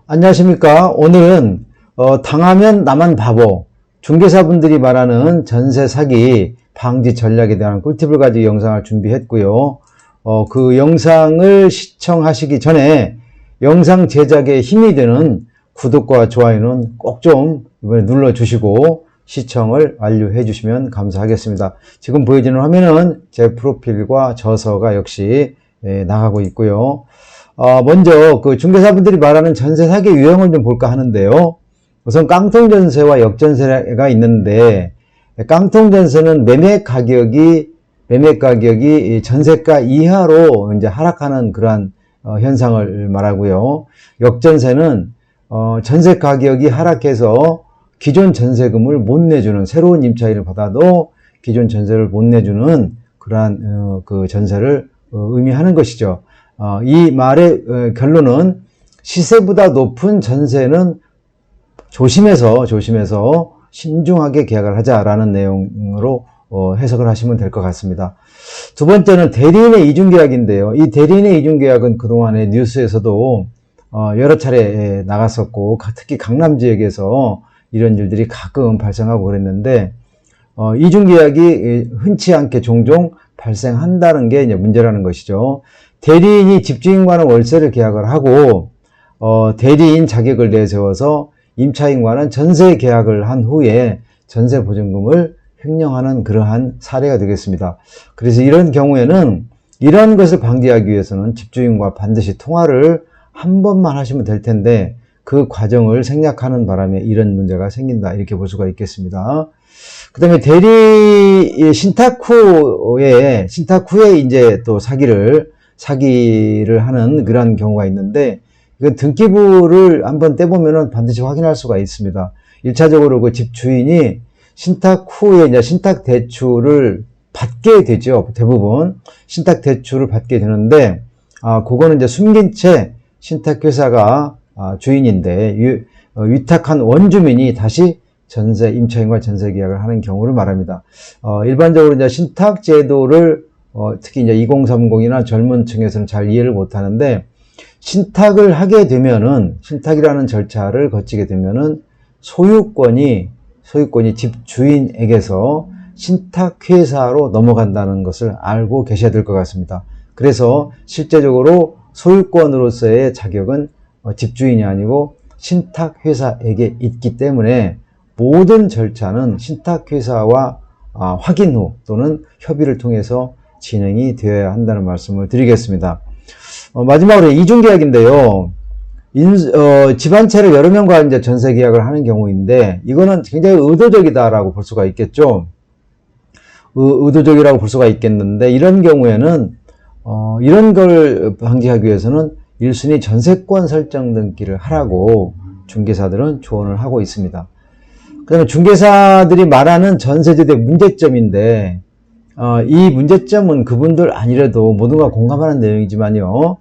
안녕하십니까. 오늘은 당하면 나만 바보, 중개사분들이 말하는 전세 사기 방지 전략에 대한 꿀팁을 가지고 영상을 준비했고요. 그 영상을 시청하시기 전에 영상 제작에 힘이 되는 구독과 좋아요는 꼭 좀 이번에 눌러주시고 시청을 완료해 주시면 감사하겠습니다. 지금 보여지는 화면은 제 프로필과 저서가 역시 나가고 있고요. 먼저 그 중개사분들이 말하는 전세 사기 유형을 좀 볼까 하는데요. 우선 깡통전세와 역전세가 있는데, 깡통전세는 매매 가격이 전세가 이하로 이제 하락하는 그러한 현상을 말하고요. 역전세는 전세 가격이 하락해서 기존 전세금을 못 내주는, 새로운 임차인을 받아도 기존 전세를 못 내주는 그러한 그 전세를 의미하는 것이죠. 이 말의 결론은 시세보다 높은 전세는 조심해서 신중하게 계약을 하자라는 내용으로 해석을 하시면 될 것 같습니다. 두 번째는 대리인의 이중계약인데요. 이 대리인의 이중계약은 그동안에 뉴스에서도 여러 차례 나갔었고, 특히 강남 지역에서 이런 일들이 가끔 발생하고 그랬는데, 이중계약이 흔치 않게 종종 발생한다는 게 이제 문제라는 것이죠. 대리인이 집주인과는 월세를 계약을 하고 대리인 자격을 내세워서 임차인과는 전세 계약을 한 후에 전세 보증금을 횡령하는 그러한 사례가 되겠습니다. 그래서 이런 경우에는 이런 것을 방지하기 위해서는 집주인과 반드시 통화를 한 번만 하시면 될 텐데, 그 과정을 생략하는 바람에 이런 문제가 생긴다, 이렇게 볼 수가 있겠습니다. 그 다음에 신탁 후에 이제 또 사기를 하는 그런 경우가 있는데, 이건 등기부를 한번 떼보면은 반드시 확인할 수가 있습니다. 1차적으로 그 집주인이 신탁 후에 이제 신탁 대출을 받게 되죠. 대부분 신탁 대출을 받게 되는데, 그거는 이제 숨긴 채 신탁회사가 주인인데 위탁한 원주민이 다시 임차인과 전세 계약을 하는 경우를 말합니다. 일반적으로 이제 신탁 제도를 특히 이제 2030이나 젊은 층에서는 잘 이해를 못 하는데, 신탁을 하게 되면은, 신탁이라는 절차를 거치게 되면은 소유권이 집주인에게서 신탁회사로 넘어간다는 것을 알고 계셔야 될 것 같습니다. 그래서 실제적으로 소유권으로서의 자격은 집주인이 아니고 신탁회사에게 있기 때문에 모든 절차는 신탁회사와 확인 후 또는 협의를 통해서 진행이 되어야 한다는 말씀을 드리겠습니다. 마지막으로 이중계약인데요. 집 한 채를 여러 명과 이제 전세 계약을 하는 경우인데, 이거는 굉장히 의도적이다라고 볼 수가 있겠죠. 의도적이라고 볼 수가 있겠는데, 이런 경우에는 이런 걸 방지하기 위해서는 1순위 전세권 설정 등기를 하라고 중개사들은 조언을 하고 있습니다. 그 다음에 중개사들이 말하는 전세제도의 문제점인데, 이 문제점은 그분들 아니래도 모두가 공감하는 내용이지만요,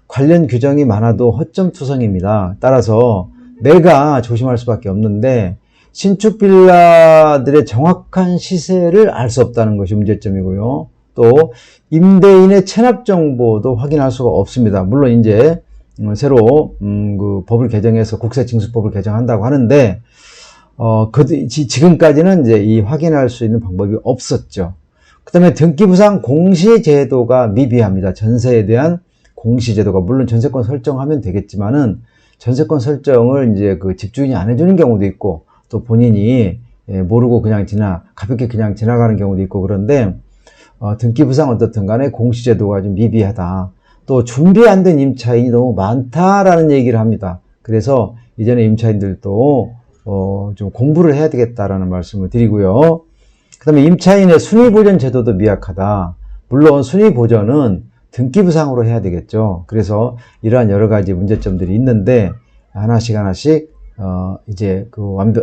관련 규정이 많아도 허점투성입니다. 따라서 내가 조심할 수밖에 없는데, 신축 빌라들의 정확한 시세를 알 수 없다는 것이 문제점이고요. 또 임대인의 체납 정보도 확인할 수가 없습니다. 물론 이제 새로 그 법을 개정해서 국세징수법을 개정한다고 하는데, 지금까지는 이제 이 확인할 수 있는 방법이 없었죠. 그 다음에 등기부상 공시제도가 미비합니다. 전세에 대한 공시제도가, 물론 전세권 설정하면 되겠지만은 전세권 설정을 이제 그 집주인이 안 해주는 경우도 있고, 또 본인이 모르고 가볍게 그냥 지나가는 경우도 있고, 그런데 등기부상 어떻든 간에 공시제도가 좀 미비하다. 또 준비 안 된 임차인이 너무 많다라는 얘기를 합니다. 그래서 이전에 임차인들도 좀 공부를 해야 되겠다라는 말씀을 드리고요. 그 다음에 임차인의 순위보전 제도도 미약하다. 물론 순위보전은 등기부상으로 해야 되겠죠. 그래서 이러한 여러 가지 문제점들이 있는데, 하나씩 이제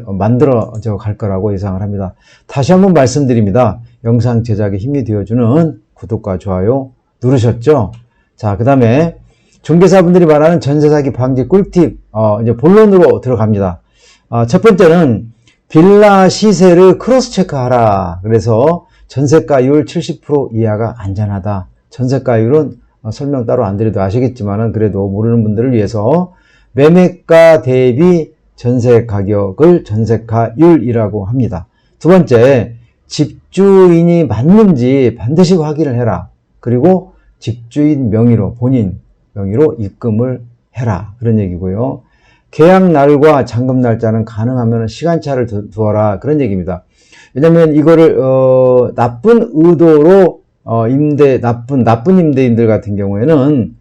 만들어져 갈 거라고 예상을 합니다. 다시 한번 말씀드립니다. 영상 제작에 힘이 되어주는 구독과 좋아요 누르셨죠? 자, 그 다음에 중개사분들이 말하는 전세사기 방지 꿀팁, 이제 본론으로 들어갑니다. 첫 번째는 빌라 시세를 크로스 체크하라. 그래서 전세가율 70% 이하가 안전하다. 전세가율은 설명 따로 안 드려도 아시겠지만은, 그래도 모르는 분들을 위해서 매매가 대비 전세 가격을 전세가율이라고 합니다. 두 번째, 집주인이 맞는지 반드시 확인을 해라. 그리고 집주인 명의로, 본인 명의로 입금을 해라. 그런 얘기고요. 계약 날과 잔금 날짜는 가능하면 시간차를 두어라. 그런 얘기입니다. 왜냐면 이거를 나쁜 의도로 나쁜 임대인들 같은 경우에는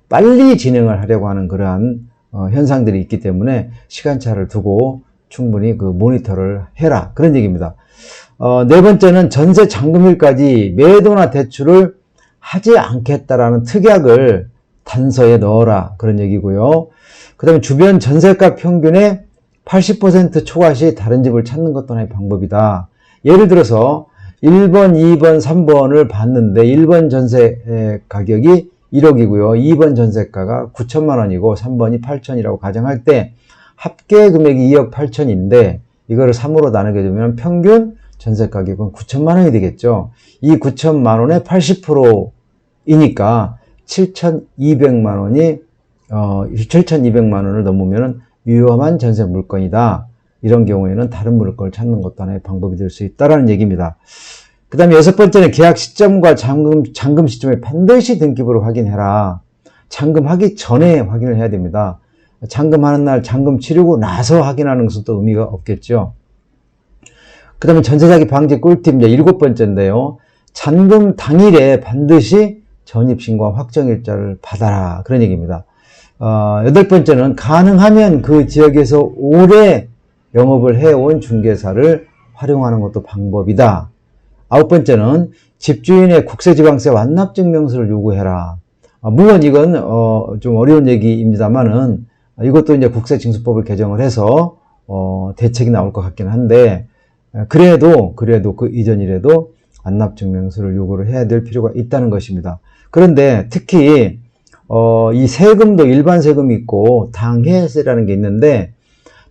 빨리 진행을 하려고 하는 그러한 현상들이 있기 때문에 시간차를 두고 충분히 그 모니터를 해라. 그런 얘기입니다. 네 번째는 전세 잔금일까지 매도나 대출을 하지 않겠다라는 특약을 단서에 넣어라. 그런 얘기고요. 그 다음에 주변 전세가 평균의 80% 초과 시 다른 집을 찾는 것도 하나의 방법이다. 예를 들어서 1번, 2번, 3번을 봤는데 1번 전세 가격이 1억이고요. 2번 전세가가 9천만 원이고 3번이 8천이라고 가정할 때 합계 금액이 2억 8천인데 이거를 3으로 나누게 되면 평균 전세 가격은 9천만 원이 되겠죠. 이 9천만 원의 80%이니까 7,200만 원이 7,200만 원을 넘으면 위험한 전세 물건이다. 이런 경우에는 다른 물건을 찾는 것도 하나의 방법이 될 수 있다라는 얘기입니다. 그 다음에 여섯 번째는 계약 시점과 잔금 시점에 반드시 등기부를 확인해라. 잔금하기 전에 확인을 해야 됩니다. 잔금하는 날 잔금 치르고 나서 확인하는 것은 또 의미가 없겠죠. 그 다음에 전세 사기 방지 꿀팁 이제 일곱 번째인데요. 잔금 당일에 반드시 전입신고와 확정일자를 받아라. 그런 얘기입니다. 여덟 번째는 가능하면 그 지역에서 오래 영업을 해온 중개사를 활용하는 것도 방법이다. 아홉 번째는 집주인의 국세지방세 완납증명서를 요구해라. 물론 이건 좀 어려운 얘기입니다만은 이것도 이제 국세징수법을 개정을 해서 대책이 나올 것 같긴 한데 그래도 그 이전이라도 완납증명서를 요구를 해야 될 필요가 있다는 것입니다. 그런데 특히 이 세금도 일반 세금이 있고 당해세라는 게 있는데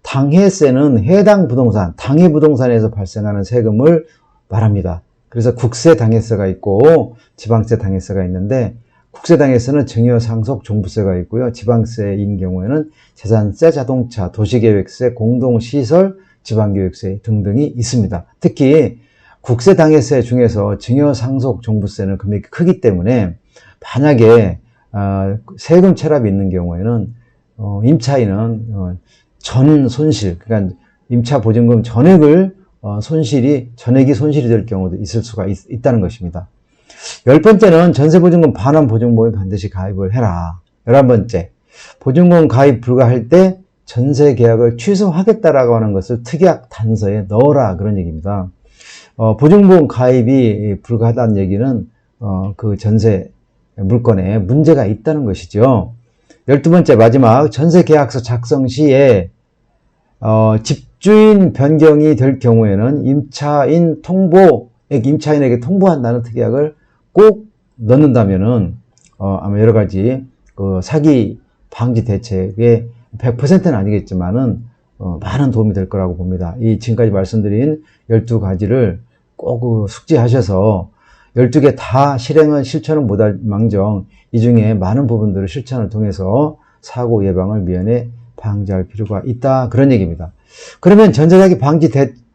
당해세는 해당 부동산, 당해 부동산에서 발생하는 세금을 말합니다. 그래서 국세 당해세가 있고 지방세 당해세가 있는데 국세 당해세는 증여상속 종부세가 있고요. 지방세인 경우에는 재산세, 자동차, 도시계획세, 공동시설, 지방교육세 등등이 있습니다. 특히 국세 당해세 중에서 증여상속 종부세는 금액이 크기 때문에 만약에 세금 체납이 있는 경우에는 임차인은 전 손실, 그러니까 임차 보증금 전액이 손실이 될 경우도 있을 수가 있다는 것입니다. 열 번째는 전세보증금 반환 보증보험에 반드시 가입을 해라. 11번째, 보증금 가입 불가할 때 전세 계약을 취소하겠다라고 하는 것을 특약 단서에 넣어라. 그런 얘기입니다. 보증보험 가입이 불가하다는 얘기는 그 전세 물건에 문제가 있다는 것이죠. 12번째 마지막 전세계약서 작성 시에 집주인 변경이 될 경우에는 임차인에게 통보한다는 특약을 꼭 넣는다면은 아마 여러 가지 그 사기 방지 대책에 100%는 아니겠지만은 많은 도움이 될 거라고 봅니다. 이 지금까지 말씀드린 12가지를 꼭 숙지하셔서 12개 다 실천은 못할 망정 이 중에 많은 부분들을 실천을 통해서 사고 예방을 미연에 방지할 필요가 있다. 그런 얘기입니다. 그러면 전세사기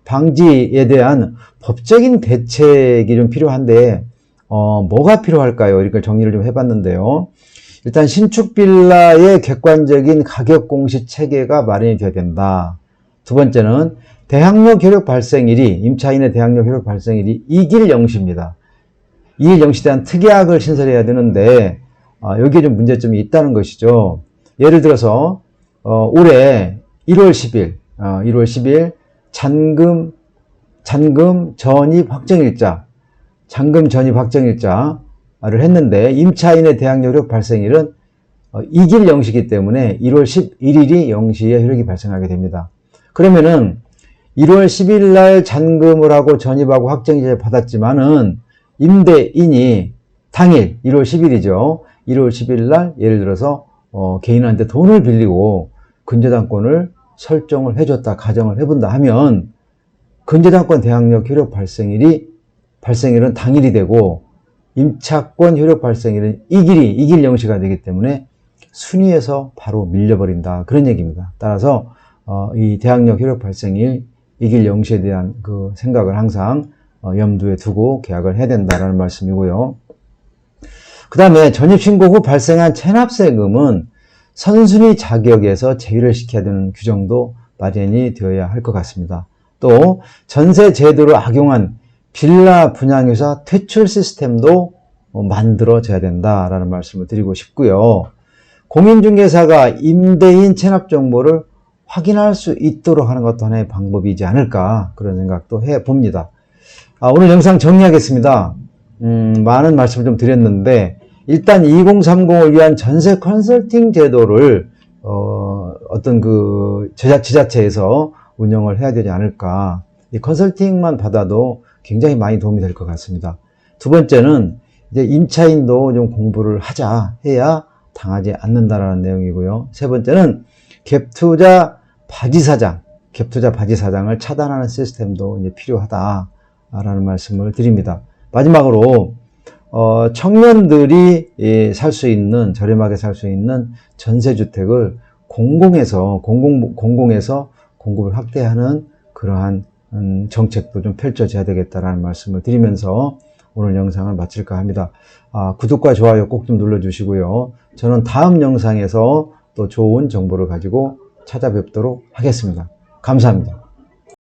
방지에 대한 법적인 대책이 좀 필요한데 뭐가 필요할까요? 이걸 정리를 좀 해봤는데요. 일단 신축 빌라의 객관적인 가격 공시 체계가 마련이 되어야 된다. 두 번째는 대항력 효력 발생일이 임차인의 대항력 효력 발생일이 2길 0시입니다. 2일 0시에 대한 특약을 신설해야 되는데 여기에 좀 문제점이 있다는 것이죠. 예를 들어서 올해 1월 10일 잔금 전입 확정일자를 했는데 임차인의 대항력 효력 발생일은 2길 0시이기 때문에 1월 11일이 0시에 효력이 발생하게 됩니다. 그러면은 1월 10일 날 잔금을 하고 전입하고 확정일자를 받았지만은 임대인이 당일 1월 10일이죠. 1월 10일 날 예를 들어서 개인한테 돈을 빌리고 근저당권을 설정을 해줬다, 가정을 해본다 하면 근저당권 대항력 효력 발생일은 당일이 되고 임차권 효력 발생일은 2길 0시가 되기 때문에 순위에서 바로 밀려버린다. 그런 얘기입니다. 따라서 이 대학력 효력 발생일 이길 영시에 대한 그 생각을 항상 염두에 두고 계약을 해야 된다라는 말씀이고요. 그 다음에 전입신고 후 발생한 체납세금은 선순위 자격에서 제외를 시켜야 되는 규정도 마련이 되어야 할 것 같습니다. 또 전세 제도를 악용한 빌라 분양회사 퇴출 시스템도 만들어져야 된다라는 말씀을 드리고 싶고요. 공인중개사가 임대인 체납 정보를 확인할 수 있도록 하는 것도 하나의 방법이지 않을까 그런 생각도 해봅니다. 오늘 영상 정리하겠습니다. 많은 말씀을 좀 드렸는데 일단 2030을 위한 전세 컨설팅 제도를 어떤 그 지자체에서 운영을 해야 되지 않을까. 이 컨설팅만 받아도 굉장히 많이 도움이 될 것 같습니다. 두 번째는 이제 임차인도 좀 공부를 해야 당하지 않는다라는 내용이고요. 세 번째는 갭투자 바지사장을 차단하는 시스템도 이제 필요하다라는 말씀을 드립니다. 마지막으로 청년들이 살 수 있는 저렴하게 살 수 있는 전세주택을 공공에서 공급을 확대하는 그러한 정책도 좀 펼쳐져야 되겠다라는 말씀을 드리면서 오늘 영상을 마칠까 합니다. 구독과 좋아요 꼭 좀 눌러주시고요. 저는 다음 영상에서 또 좋은 정보를 가지고 찾아뵙도록 하겠습니다. 감사합니다.